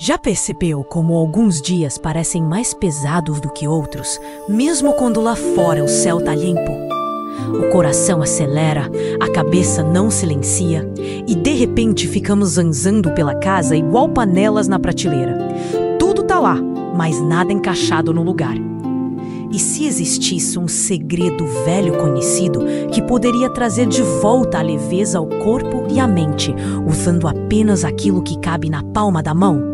Já percebeu como alguns dias parecem mais pesados do que outros, mesmo quando lá fora o céu tá limpo? O coração acelera, a cabeça não silencia e de repente ficamos zanzando pela casa igual panelas na prateleira. Tudo tá lá, mas nada encaixado no lugar. E se existisse um segredo velho conhecido que poderia trazer de volta a leveza ao corpo e à mente, usando apenas aquilo que cabe na palma da mão?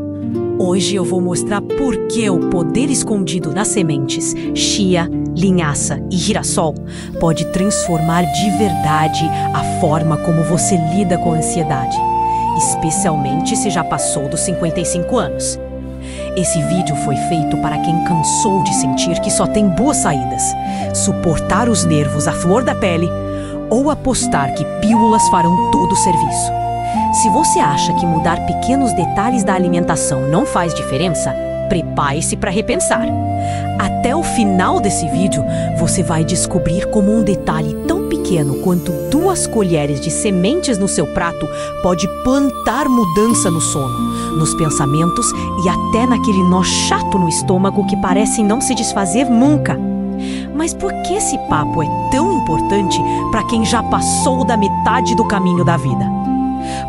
Hoje eu vou mostrar por que o poder escondido nas sementes, chia, linhaça e girassol pode transformar de verdade a forma como você lida com a ansiedade, especialmente se já passou dos 55 anos. Esse vídeo foi feito para quem cansou de sentir que só tem boas saídas, suportar os nervos à flor da pele ou apostar que pílulas farão todo o serviço. Se você acha que mudar pequenos detalhes da alimentação não faz diferença, prepare-se para repensar. Até o final desse vídeo, você vai descobrir como um detalhe tão pequeno quanto 2 colheres de sementes no seu prato pode plantar mudança no sono, nos pensamentos e até naquele nó chato no estômago que parece não se desfazer nunca. Mas por que esse papo é tão importante para quem já passou da metade do caminho da vida?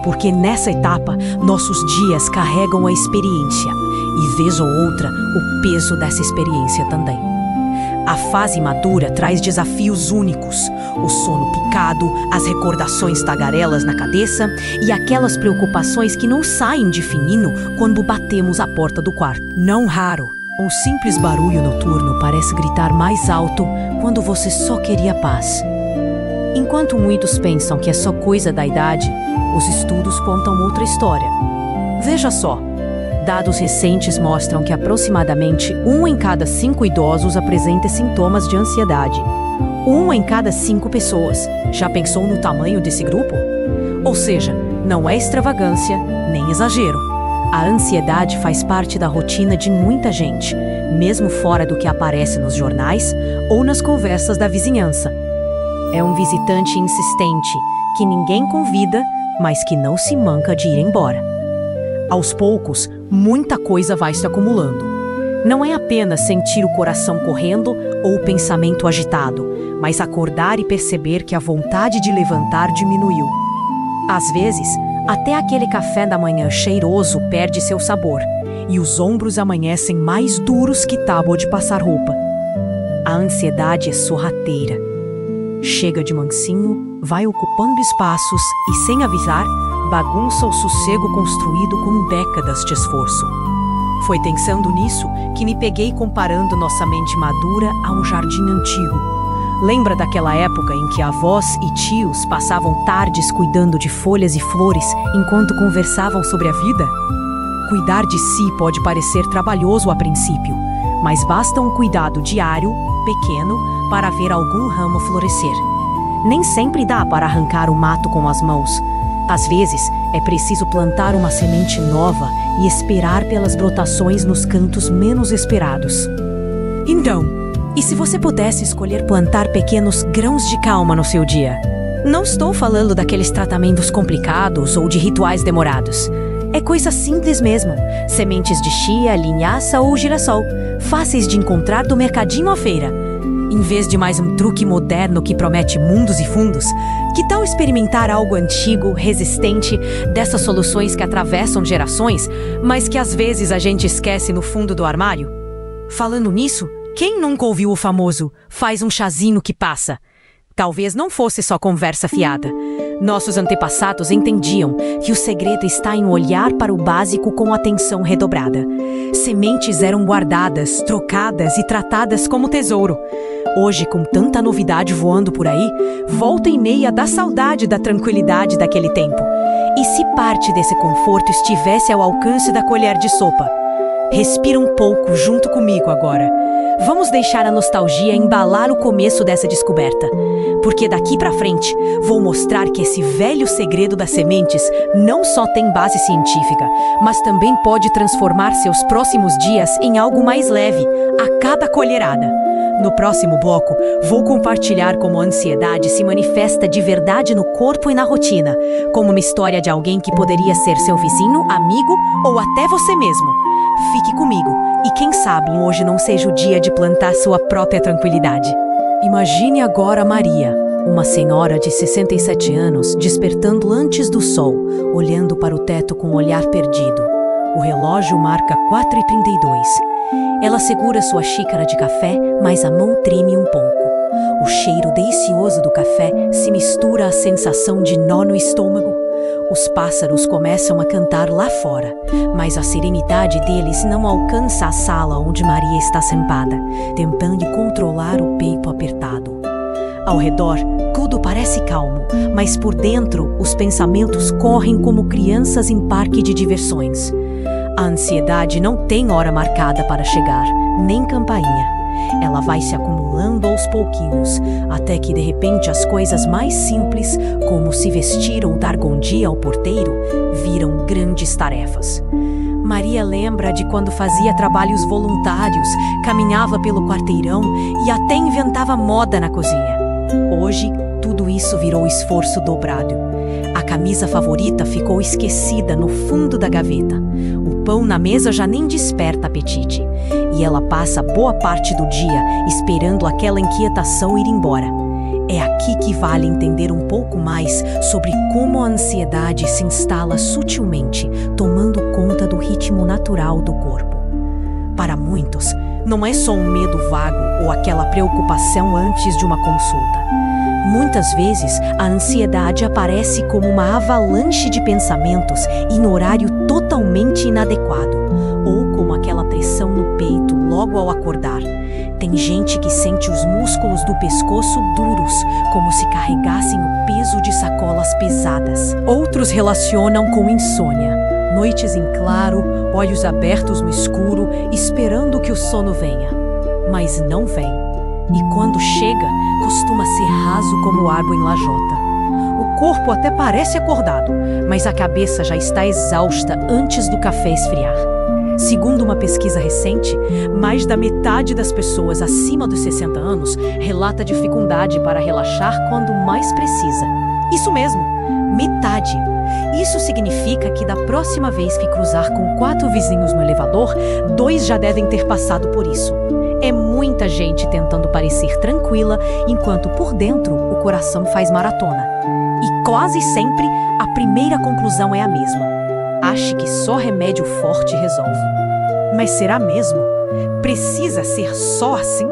Porque nessa etapa, nossos dias carregam a experiência e, vez ou outra, o peso dessa experiência também. A fase madura traz desafios únicos, o sono picado, as recordações tagarelas na cabeça e aquelas preocupações que não saem de fininho quando batemos a porta do quarto. Não raro, um simples barulho noturno parece gritar mais alto quando você só queria paz. Enquanto muitos pensam que é só coisa da idade, os estudos contam outra história. Veja só, dados recentes mostram que aproximadamente 1 em cada 5 idosos apresenta sintomas de ansiedade. 1 em cada 5 pessoas. Já pensou no tamanho desse grupo? Ou seja, não é extravagância nem exagero. A ansiedade faz parte da rotina de muita gente, mesmo fora do que aparece nos jornais ou nas conversas da vizinhança. É um visitante insistente, que ninguém convida, mas que não se manca de ir embora. Aos poucos, muita coisa vai se acumulando. Não é apenas sentir o coração correndo ou o pensamento agitado, mas acordar e perceber que a vontade de levantar diminuiu. Às vezes, até aquele café da manhã cheiroso perde seu sabor, e os ombros amanhecem mais duros que tábua de passar roupa. A ansiedade é sorrateira. Chega de mansinho, vai ocupando espaços e, sem avisar, bagunça o sossego construído com décadas de esforço. Foi pensando nisso que me peguei comparando nossa mente madura a um jardim antigo. Lembra daquela época em que avós e tios passavam tardes cuidando de folhas e flores enquanto conversavam sobre a vida? Cuidar de si pode parecer trabalhoso a princípio, mas basta um cuidado diário, pequeno, para ver algum ramo florescer. Nem sempre dá para arrancar o mato com as mãos. Às vezes, é preciso plantar uma semente nova e esperar pelas brotações nos cantos menos esperados. Então, e se você pudesse escolher plantar pequenos grãos de calma no seu dia? Não estou falando daqueles tratamentos complicados ou de rituais demorados. É coisa simples mesmo. Sementes de chia, linhaça ou girassol, fáceis de encontrar do mercadinho à feira. Em vez de mais um truque moderno que promete mundos e fundos, que tal experimentar algo antigo, resistente, dessas soluções que atravessam gerações, mas que às vezes a gente esquece no fundo do armário? Falando nisso, quem nunca ouviu o famoso "faz um chazinho que passa"? Talvez não fosse só conversa fiada. Nossos antepassados entendiam que o segredo está em olhar para o básico com atenção redobrada. Sementes eram guardadas, trocadas e tratadas como tesouro. Hoje, com tanta novidade voando por aí, volta e meia dá saudade da tranquilidade daquele tempo. E se parte desse conforto estivesse ao alcance da colher de sopa? Respira um pouco junto comigo agora. Vamos deixar a nostalgia embalar o começo dessa descoberta, porque daqui pra frente vou mostrar que esse velho segredo das sementes não só tem base científica, mas também pode transformar seus próximos dias em algo mais leve a cada colherada. No próximo bloco, vou compartilhar como a ansiedade se manifesta de verdade no corpo e na rotina, como uma história de alguém que poderia ser seu vizinho, amigo ou até você mesmo. Fique comigo e quem sabe hoje não seja o dia de plantar sua própria tranquilidade. Imagine agora Maria, uma senhora de 67 anos, despertando antes do sol, olhando para o teto com um olhar perdido. O relógio marca 4h32. Ela segura sua xícara de café, mas a mão treme um pouco. O cheiro delicioso do café se mistura à sensação de nó no estômago. Os pássaros começam a cantar lá fora, mas a serenidade deles não alcança a sala onde Maria está sentada, tentando controlar o peito apertado. Ao redor, tudo parece calmo, mas por dentro, os pensamentos correm como crianças em parque de diversões. A ansiedade não tem hora marcada para chegar, nem campainha. Ela vai se acumulando aos pouquinhos, até que de repente as coisas mais simples, como se vestir ou dar bom dia ao porteiro, viram grandes tarefas. Maria lembra de quando fazia trabalhos voluntários, caminhava pelo quarteirão e até inventava moda na cozinha. Hoje, tudo isso virou esforço dobrado. A camisa favorita ficou esquecida no fundo da gaveta. O pão na mesa já nem desperta apetite. E ela passa boa parte do dia esperando aquela inquietação ir embora. É aqui que vale entender um pouco mais sobre como a ansiedade se instala sutilmente, tomando conta do ritmo natural do corpo. Para muitos, não é só um medo vago ou aquela preocupação antes de uma consulta. Muitas vezes, a ansiedade aparece como uma avalanche de pensamentos em horário totalmente inadequado, ou como aquela pressão no peito logo ao acordar. Tem gente que sente os músculos do pescoço duros, como se carregassem o peso de sacolas pesadas. Outros relacionam com insônia. Noites em claro, olhos abertos no escuro, esperando que o sono venha. Mas não vem. E quando chega, costuma ser raso como água em lajota. O corpo até parece acordado, mas a cabeça já está exausta antes do café esfriar. Segundo uma pesquisa recente, mais da metade das pessoas acima dos 60 anos relata dificuldade para relaxar quando mais precisa. Isso mesmo, metade. Isso significa que da próxima vez que cruzar com 4 vizinhos no elevador, 2 já devem ter passado por isso. É muita gente tentando parecer tranquila, enquanto por dentro o coração faz maratona. E quase sempre a primeira conclusão é a mesma. Ache que só remédio forte resolve. Mas será mesmo? Precisa ser só assim?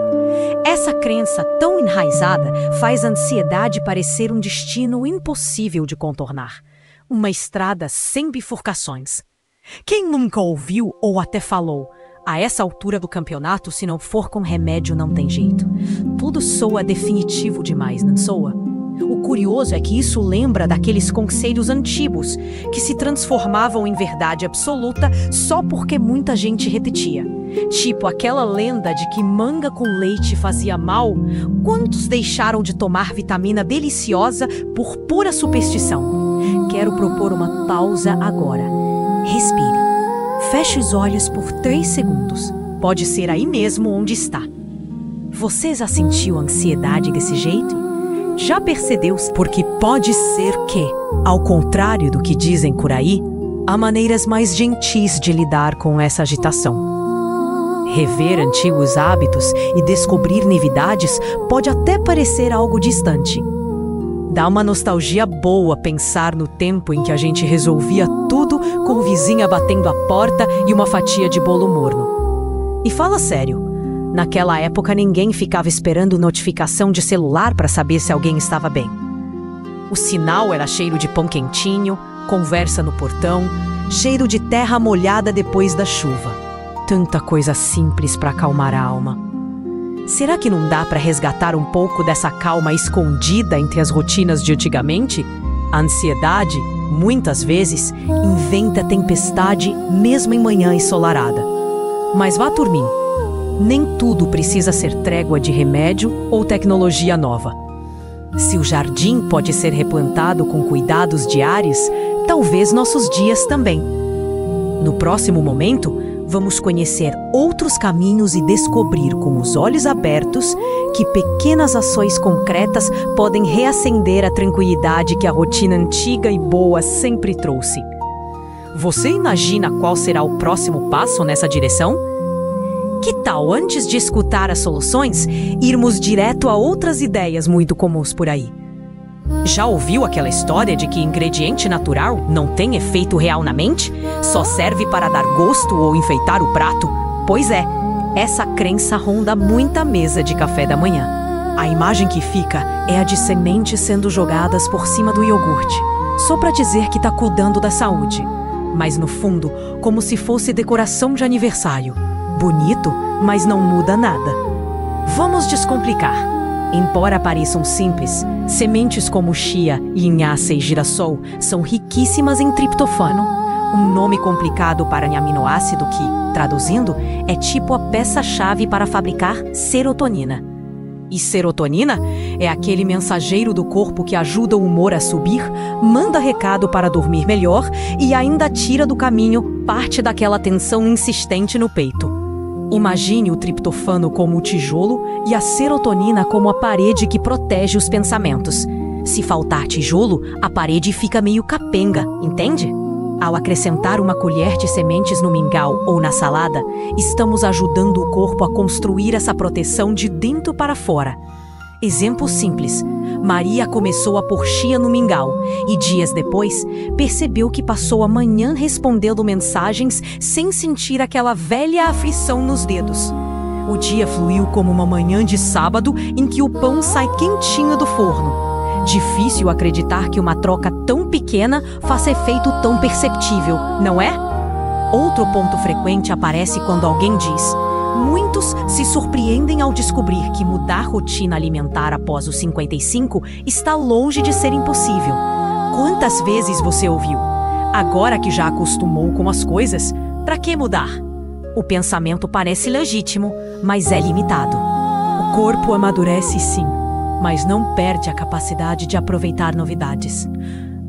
Essa crença tão enraizada faz a ansiedade parecer um destino impossível de contornar. Uma estrada sem bifurcações. Quem nunca ouviu ou até falou: a essa altura do campeonato, se não for com remédio, não tem jeito. Tudo soa definitivo demais, não soa? O curioso é que isso lembra daqueles conselhos antigos, que se transformavam em verdade absoluta só porque muita gente repetia. Tipo aquela lenda de que manga com leite fazia mal. Quantos deixaram de tomar vitamina deliciosa por pura superstição? Quero propor uma pausa agora. Respire. Feche os olhos por 3 segundos. Pode ser aí mesmo onde está. Você já sentiu ansiedade desse jeito? Já percebeu? Porque pode ser que, ao contrário do que dizem por aí, há maneiras mais gentis de lidar com essa agitação. Rever antigos hábitos e descobrir novidades pode até parecer algo distante. Dá uma nostalgia boa pensar no tempo em que a gente resolvia tudo com vizinha batendo a porta e uma fatia de bolo morno. E fala sério, naquela época ninguém ficava esperando notificação de celular para saber se alguém estava bem. O sinal era cheiro de pão quentinho, conversa no portão, cheiro de terra molhada depois da chuva. Tanta coisa simples para acalmar a alma. Será que não dá para resgatar um pouco dessa calma escondida entre as rotinas de antigamente? A ansiedade, muitas vezes, inventa tempestade mesmo em manhã ensolarada. Mas vá dormir. Nem tudo precisa ser trégua de remédio ou tecnologia nova. Se o jardim pode ser replantado com cuidados diários, talvez nossos dias também. No próximo momento, vamos conhecer outros caminhos e descobrir com os olhos abertos que pequenas ações concretas podem reacender a tranquilidade que a rotina antiga e boa sempre trouxe. Você imagina qual será o próximo passo nessa direção? Que tal, antes de escutar as soluções, irmos direto a outras ideias muito comuns por aí? Já ouviu aquela história de que ingrediente natural não tem efeito real na mente? Só serve para dar gosto ou enfeitar o prato? Pois é, essa crença ronda muita mesa de café da manhã. A imagem que fica é a de sementes sendo jogadas por cima do iogurte, só para dizer que está cuidando da saúde. Mas no fundo, como se fosse decoração de aniversário. Bonito, mas não muda nada. Vamos descomplicar. Embora pareçam simples, sementes como chia, linhaça e girassol são riquíssimas em triptofano, um nome complicado para um aminoácido que, traduzindo, é tipo a peça-chave para fabricar serotonina. E serotonina é aquele mensageiro do corpo que ajuda o humor a subir, manda recado para dormir melhor e ainda tira do caminho parte daquela tensão insistente no peito. Imagine o triptofano como o tijolo e a serotonina como a parede que protege os pensamentos. Se faltar tijolo, a parede fica meio capenga, entende? Ao acrescentar uma colher de sementes no mingau ou na salada, estamos ajudando o corpo a construir essa proteção de dentro para fora. Exemplo simples. Maria começou a pôr chia no mingau e dias depois percebeu que passou a manhã respondendo mensagens sem sentir aquela velha aflição nos dedos. O dia fluiu como uma manhã de sábado em que o pão sai quentinho do forno. Difícil acreditar que uma troca tão pequena faça efeito tão perceptível, não é? Outro ponto frequente aparece quando alguém diz: muitos se surpreendem ao descobrir que mudar rotina alimentar após os 55 está longe de ser impossível. Quantas vezes você ouviu? Agora que já acostumou com as coisas, para que mudar? O pensamento parece legítimo, mas é limitado. O corpo amadurece sim, mas não perde a capacidade de aproveitar novidades.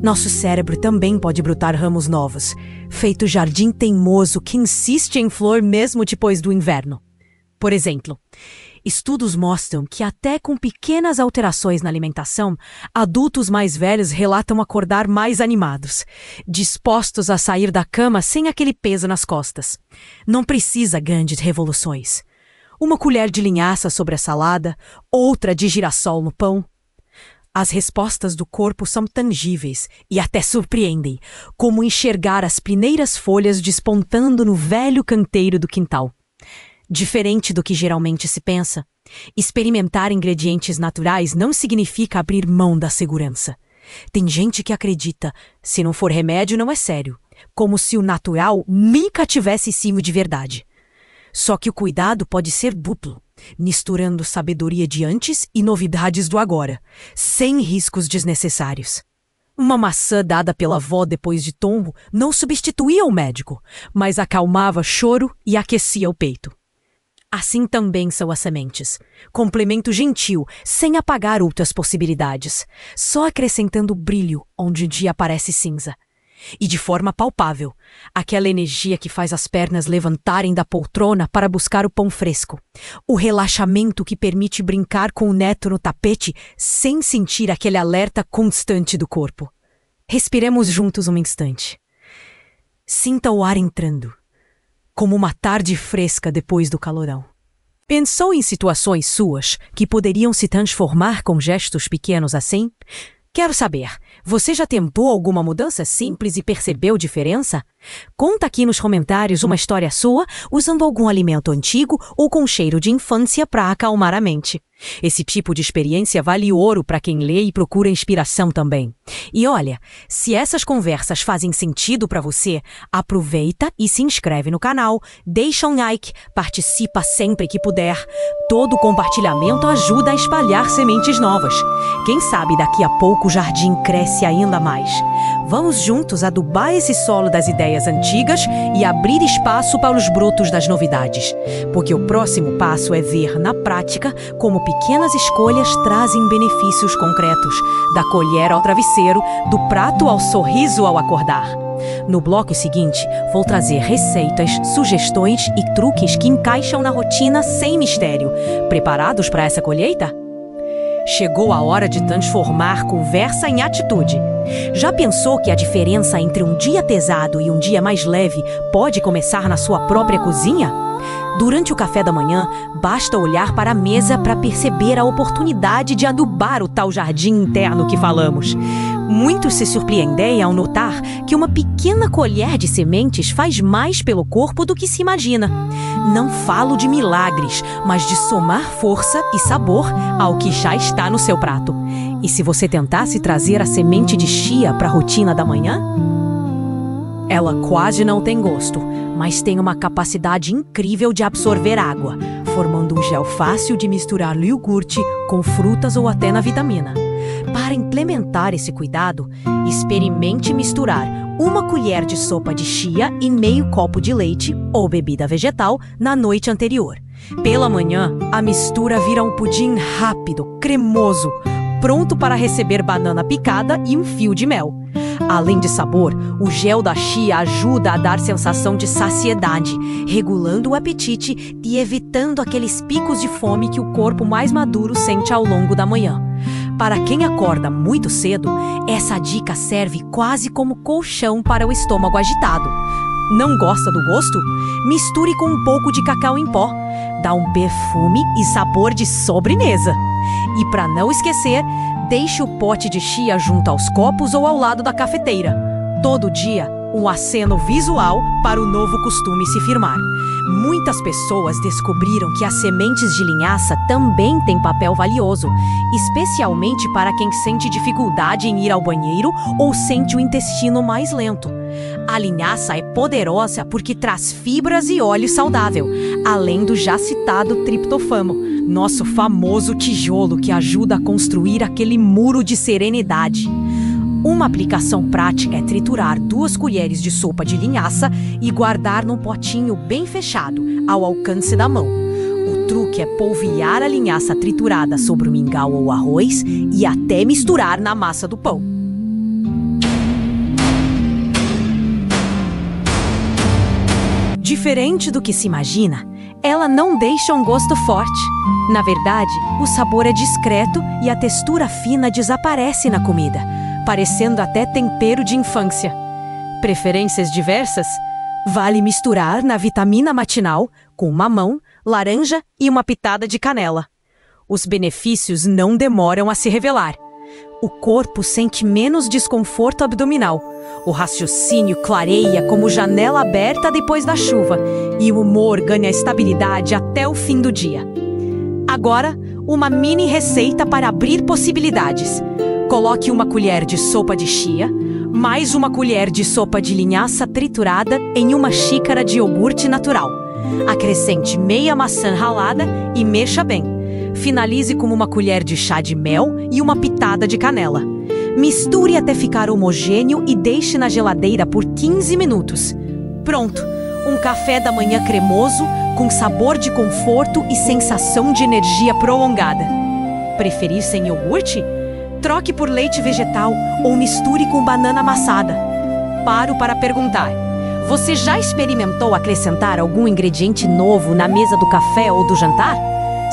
Nosso cérebro também pode brotar ramos novos, feito jardim teimoso que insiste em flor mesmo depois do inverno. Por exemplo, estudos mostram que até com pequenas alterações na alimentação, adultos mais velhos relatam acordar mais animados, dispostos a sair da cama sem aquele peso nas costas. Não precisa grandes revoluções. Uma colher de linhaça sobre a salada, outra de girassol no pão. As respostas do corpo são tangíveis e até surpreendem, como enxergar as primeiras folhas despontando no velho canteiro do quintal. Diferente do que geralmente se pensa, experimentar ingredientes naturais não significa abrir mão da segurança. Tem gente que acredita, se não for remédio não é sério, como se o natural nunca tivesse cimo de verdade. Só que o cuidado pode ser duplo, misturando sabedoria de antes e novidades do agora, sem riscos desnecessários. Uma maçã dada pela avó depois de tombo não substituía o médico, mas acalmava choro e aquecia o peito. Assim também são as sementes, complemento gentil, sem apagar outras possibilidades, só acrescentando brilho onde o dia parece cinza. E de forma palpável, aquela energia que faz as pernas levantarem da poltrona para buscar o pão fresco. O relaxamento que permite brincar com o neto no tapete sem sentir aquele alerta constante do corpo. Respiremos juntos um instante. Sinta o ar entrando, como uma tarde fresca depois do calorão. Pensou em situações suas que poderiam se transformar com gestos pequenos assim? Quero saber, você já tentou alguma mudança simples e percebeu diferença? Conta aqui nos comentários uma história sua usando algum alimento antigo ou com cheiro de infância para acalmar a mente. Esse tipo de experiência vale ouro para quem lê e procura inspiração também. E olha, se essas conversas fazem sentido para você, aproveita e se inscreve no canal, deixa um like, participa sempre que puder. Todo compartilhamento ajuda a espalhar sementes novas. Quem sabe daqui a pouco o jardim cresce ainda mais. Vamos juntos adubar esse solo das ideias antigas e abrir espaço para os brotos das novidades. Porque o próximo passo é ver na prática como pequenas escolhas trazem benefícios concretos, da colher ao travesseiro, do prato ao sorriso ao acordar. No bloco seguinte, vou trazer receitas, sugestões e truques que encaixam na rotina sem mistério. Preparados para essa colheita? Chegou a hora de transformar conversa em atitude. Já pensou que a diferença entre um dia pesado e um dia mais leve pode começar na sua própria cozinha? Durante o café da manhã, basta olhar para a mesa para perceber a oportunidade de adubar o tal jardim interno que falamos. Muitos se surpreendem ao notar que uma pequena colher de sementes faz mais pelo corpo do que se imagina. Não falo de milagres, mas de somar força e sabor ao que já está no seu prato. E se você tentasse trazer a semente de chia para a rotina da manhã? Ela quase não tem gosto, mas tem uma capacidade incrível de absorver água, formando um gel fácil de misturar no iogurte, com frutas ou até na vitamina. Para implementar esse cuidado, experimente misturar 1 colher de sopa de chia e meio copo de leite ou bebida vegetal na noite anterior. Pela manhã, a mistura vira um pudim rápido, cremoso, pronto para receber banana picada e um fio de mel. Além de sabor, o gel da chia ajuda a dar sensação de saciedade, regulando o apetite e evitando aqueles picos de fome que o corpo mais maduro sente ao longo da manhã. Para quem acorda muito cedo, essa dica serve quase como colchão para o estômago agitado. Não gosta do gosto? Misture com um pouco de cacau em pó. Dá um perfume e sabor de sobremesa. E para não esquecer, deixe o pote de chia junto aos copos ou ao lado da cafeteira. Todo dia, um aceno visual para o novo costume se firmar. Muitas pessoas descobriram que as sementes de linhaça também têm papel valioso, especialmente para quem sente dificuldade em ir ao banheiro ou sente o intestino mais lento. A linhaça é poderosa porque traz fibras e óleo saudável, além do já citado triptofano, nosso famoso tijolo que ajuda a construir aquele muro de serenidade. Uma aplicação prática é triturar 2 colheres de sopa de linhaça e guardar num potinho bem fechado, ao alcance da mão. O truque é polvilhar a linhaça triturada sobre o mingau ou arroz e até misturar na massa do pão. Diferente do que se imagina, ela não deixa um gosto forte. Na verdade, o sabor é discreto e a textura fina desaparece na comida, parecendo até tempero de infância. Preferências diversas? Vale misturar na vitamina matinal com mamão, laranja e uma pitada de canela. Os benefícios não demoram a se revelar. O corpo sente menos desconforto abdominal. O raciocínio clareia como janela aberta depois da chuva e o humor ganha estabilidade até o fim do dia. Agora, uma mini receita para abrir possibilidades. Coloque 1 colher de sopa de chia, mais 1 colher de sopa de linhaça triturada em 1 xícara de iogurte natural. Acrescente meia maçã ralada e mexa bem. Finalize com 1 colher de chá de mel e uma pitada de canela. Misture até ficar homogêneo e deixe na geladeira por 15 minutos. Pronto! Um café da manhã cremoso, com sabor de conforto e sensação de energia prolongada. Preferir sem iogurte? Troque por leite vegetal ou misture com banana amassada. Paro para perguntar: você já experimentou acrescentar algum ingrediente novo na mesa do café ou do jantar?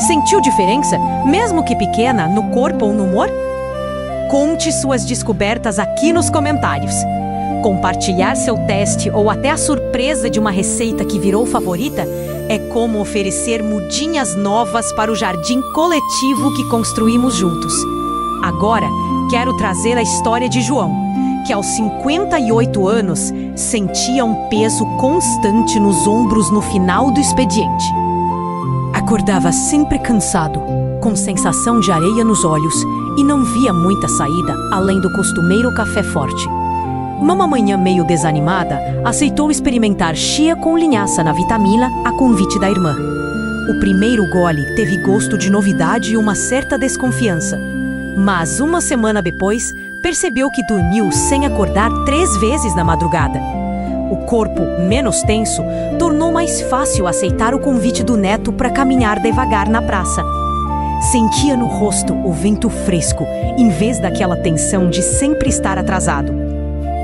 Sentiu diferença, mesmo que pequena, no corpo ou no humor? Conte suas descobertas aqui nos comentários. Compartilhar seu teste ou até a surpresa de uma receita que virou favorita é como oferecer mudinhas novas para o jardim coletivo que construímos juntos. Agora, quero trazer a história de João, que aos 58 anos sentia um peso constante nos ombros no final do expediente. Acordava sempre cansado, com sensação de areia nos olhos e não via muita saída além do costumeiro café forte. Uma manhã meio desanimada, aceitou experimentar chia com linhaça na vitamina a convite da irmã. O primeiro gole teve gosto de novidade e uma certa desconfiança. Mas 1 semana depois, percebeu que dormiu sem acordar 3 vezes na madrugada. O corpo, menos tenso, tornou mais fácil aceitar o convite do neto para caminhar devagar na praça. Sentia no rosto o vento fresco, em vez daquela tensão de sempre estar atrasado.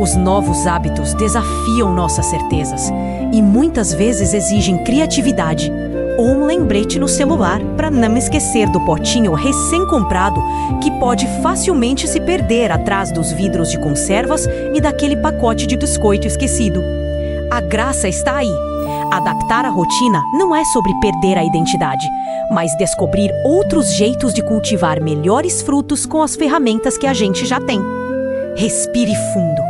Os novos hábitos desafiam nossas certezas e muitas vezes exigem criatividade ou um lembrete no celular para não esquecer do potinho recém-comprado que pode facilmente se perder atrás dos vidros de conservas e daquele pacote de biscoito esquecido. A graça está aí. Adaptar a rotina não é sobre perder a identidade, mas descobrir outros jeitos de cultivar melhores frutos com as ferramentas que a gente já tem. Respire fundo.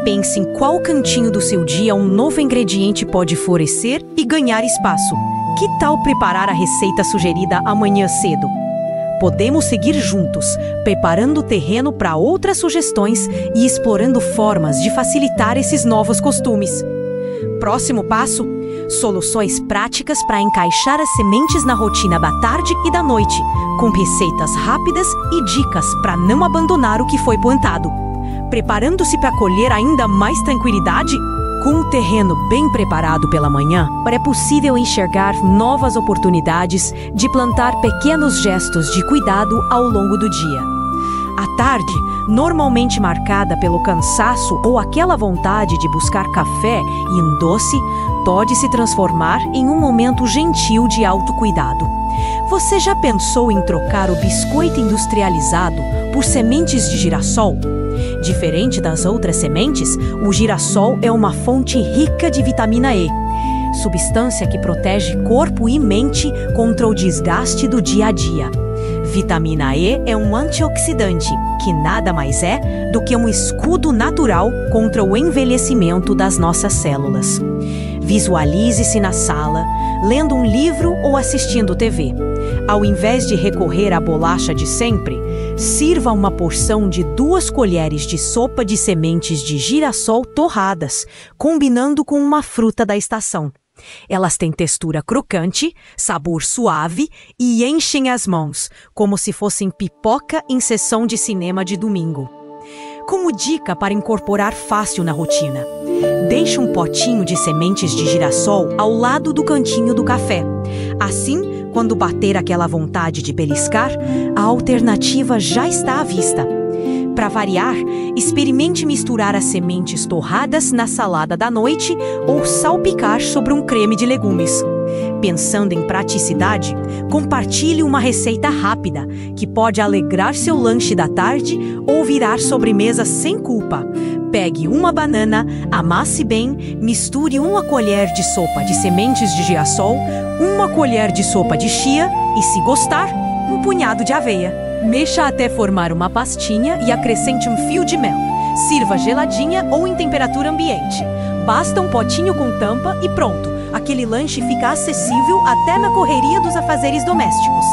Pense em qual cantinho do seu dia um novo ingrediente pode florescer e ganhar espaço. Que tal preparar a receita sugerida amanhã cedo? Podemos seguir juntos, preparando o terreno para outras sugestões e explorando formas de facilitar esses novos costumes. Próximo passo: soluções práticas para encaixar as sementes na rotina da tarde e da noite, com receitas rápidas e dicas para não abandonar o que foi plantado. Preparando-se para colher ainda mais tranquilidade? Com o terreno bem preparado pela manhã, é possível enxergar novas oportunidades de plantar pequenos gestos de cuidado ao longo do dia. À tarde, normalmente marcada pelo cansaço ou aquela vontade de buscar café e um doce, pode se transformar em um momento gentil de autocuidado. Você já pensou em trocar o biscoito industrializado por sementes de girassol? Diferente das outras sementes, o girassol é uma fonte rica de vitamina E, substância que protege corpo e mente contra o desgaste do dia a dia. Vitamina E é um antioxidante, que nada mais é do que um escudo natural contra o envelhecimento das nossas células. Visualize-se na sala, lendo um livro ou assistindo TV. Ao invés de recorrer à bolacha de sempre, sirva uma porção de 2 colheres de sopa de sementes de girassol torradas, combinando com uma fruta da estação. Elas têm textura crocante, sabor suave e enchem as mãos, como se fossem pipoca em sessão de cinema de domingo. Como dica para incorporar fácil na rotina, deixe um potinho de sementes de girassol ao lado do cantinho do café. Assim, quando bater aquela vontade de beliscar, a alternativa já está à vista. Para variar, experimente misturar as sementes torradas na salada da noite ou salpicar sobre um creme de legumes. Pensando em praticidade, compartilhe uma receita rápida que pode alegrar seu lanche da tarde ou virar sobremesa sem culpa. Pegue uma banana, amasse bem, misture 1 colher de sopa de sementes de girassol, 1 colher de sopa de chia e, se gostar, um punhado de aveia. Mexa até formar uma pastinha e acrescente um fio de mel. Sirva geladinha ou em temperatura ambiente. Basta um potinho com tampa e pronto. Aquele lanche fica acessível até na correria dos afazeres domésticos.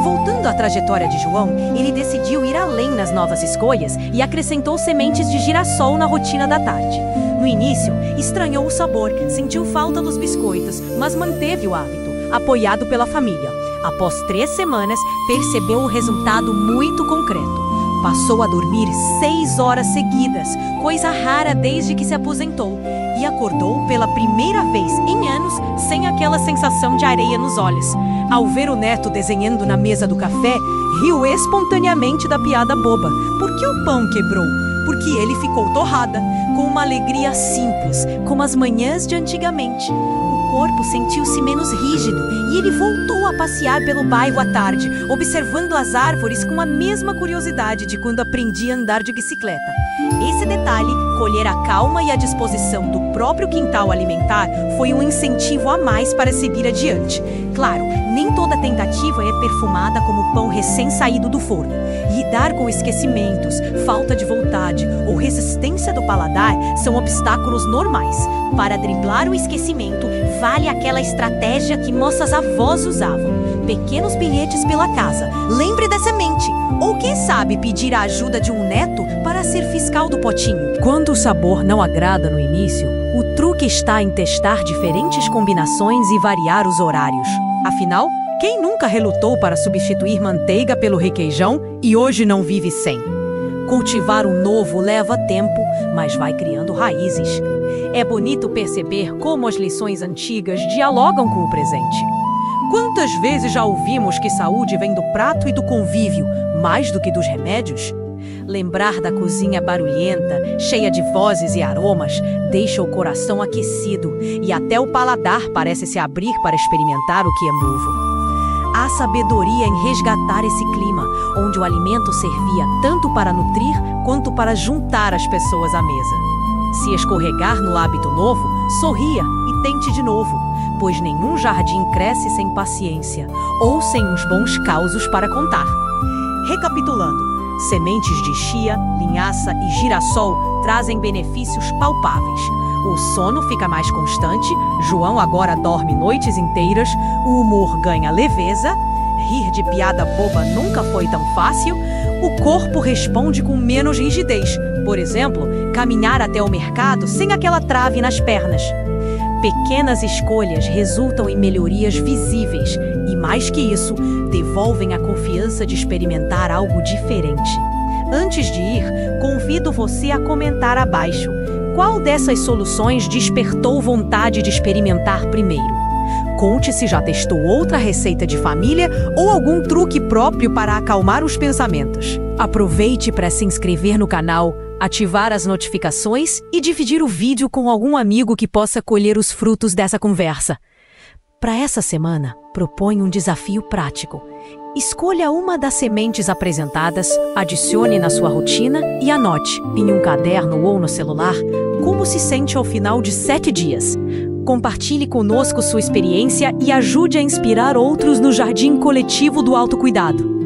Voltando à trajetória de João, ele decidiu ir além nas novas escolhas e acrescentou sementes de girassol na rotina da tarde. No início, estranhou o sabor, sentiu falta dos biscoitos, mas manteve o hábito, apoiado pela família. Após 3 semanas, percebeu um resultado muito concreto. Passou a dormir 6 horas seguidas, coisa rara desde que se aposentou, e acordou pela primeira vez em anos sem aquela sensação de areia nos olhos. Ao ver o neto desenhando na mesa do café, riu espontaneamente da piada boba. Por que o pão quebrou? Porque ele ficou torrada, com uma alegria simples, como as manhãs de antigamente. O corpo sentiu-se menos rígido e ele voltou a passear pelo bairro à tarde, observando as árvores com a mesma curiosidade de quando aprendia a andar de bicicleta. Esse detalhe, colher a calma e a disposição do próprio quintal alimentar, foi um incentivo a mais para seguir adiante. Claro, nem toda tentativa é perfumada como pão recém-saído do forno. Lidar com esquecimentos, falta de vontade ou resistência do paladar são obstáculos normais. Para driblar o esquecimento, vale aquela estratégia que nossas avós usavam. Pequenos bilhetes pela casa, lembre da semente. Ou quem sabe pedir a ajuda de um neto para ser fiscal do potinho. Quando o sabor não agrada no início, o truque está em testar diferentes combinações e variar os horários. Afinal, quem nunca relutou para substituir manteiga pelo requeijão e hoje não vive sem? Cultivar um novo leva tempo, mas vai criando raízes. É bonito perceber como as lições antigas dialogam com o presente. Quantas vezes já ouvimos que saúde vem do prato e do convívio, mais do que dos remédios? Lembrar da cozinha barulhenta, cheia de vozes e aromas, deixa o coração aquecido e até o paladar parece se abrir para experimentar o que é novo. Há sabedoria em resgatar esse clima, onde o alimento servia tanto para nutrir quanto para juntar as pessoas à mesa. Se escorregar no hábito novo, sorria e tente de novo, pois nenhum jardim cresce sem paciência ou sem uns bons causos para contar. Recapitulando, sementes de chia, linhaça e girassol trazem benefícios palpáveis. O sono fica mais constante, João agora dorme noites inteiras, o humor ganha leveza, rir de piada boba nunca foi tão fácil, o corpo responde com menos rigidez, por exemplo, caminhar até o mercado sem aquela trave nas pernas. Pequenas escolhas resultam em melhorias visíveis e, mais que isso, devolvem a confiança de experimentar algo diferente. Antes de ir, convido você a comentar abaixo qual dessas soluções despertou vontade de experimentar primeiro. Conte se já testou outra receita de família ou algum truque próprio para acalmar os pensamentos. Aproveite para se inscrever no canal, ativar as notificações e dividir o vídeo com algum amigo que possa colher os frutos dessa conversa. Para essa semana, proponho um desafio prático. Escolha uma das sementes apresentadas, adicione na sua rotina e anote, em um caderno ou no celular, como se sente ao final de 7 dias. Compartilhe conosco sua experiência e ajude a inspirar outros no jardim coletivo do autocuidado.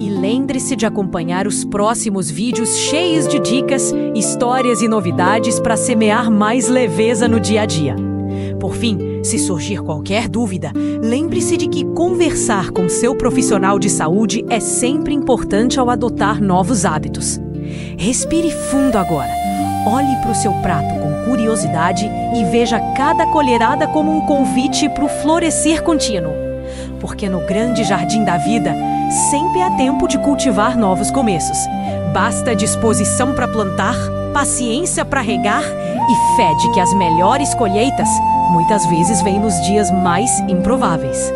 E lembre-se de acompanhar os próximos vídeos cheios de dicas, histórias e novidades para semear mais leveza no dia a dia. Por fim, se surgir qualquer dúvida, lembre-se de que conversar com seu profissional de saúde é sempre importante ao adotar novos hábitos. Respire fundo agora. Olhe para o seu prato com curiosidade e veja cada colherada como um convite para o florescer contínuo. Porque no grande jardim da vida, sempre há tempo de cultivar novos começos. Basta disposição para plantar, paciência para regar e fé de que as melhores colheitas muitas vezes vêm nos dias mais improváveis.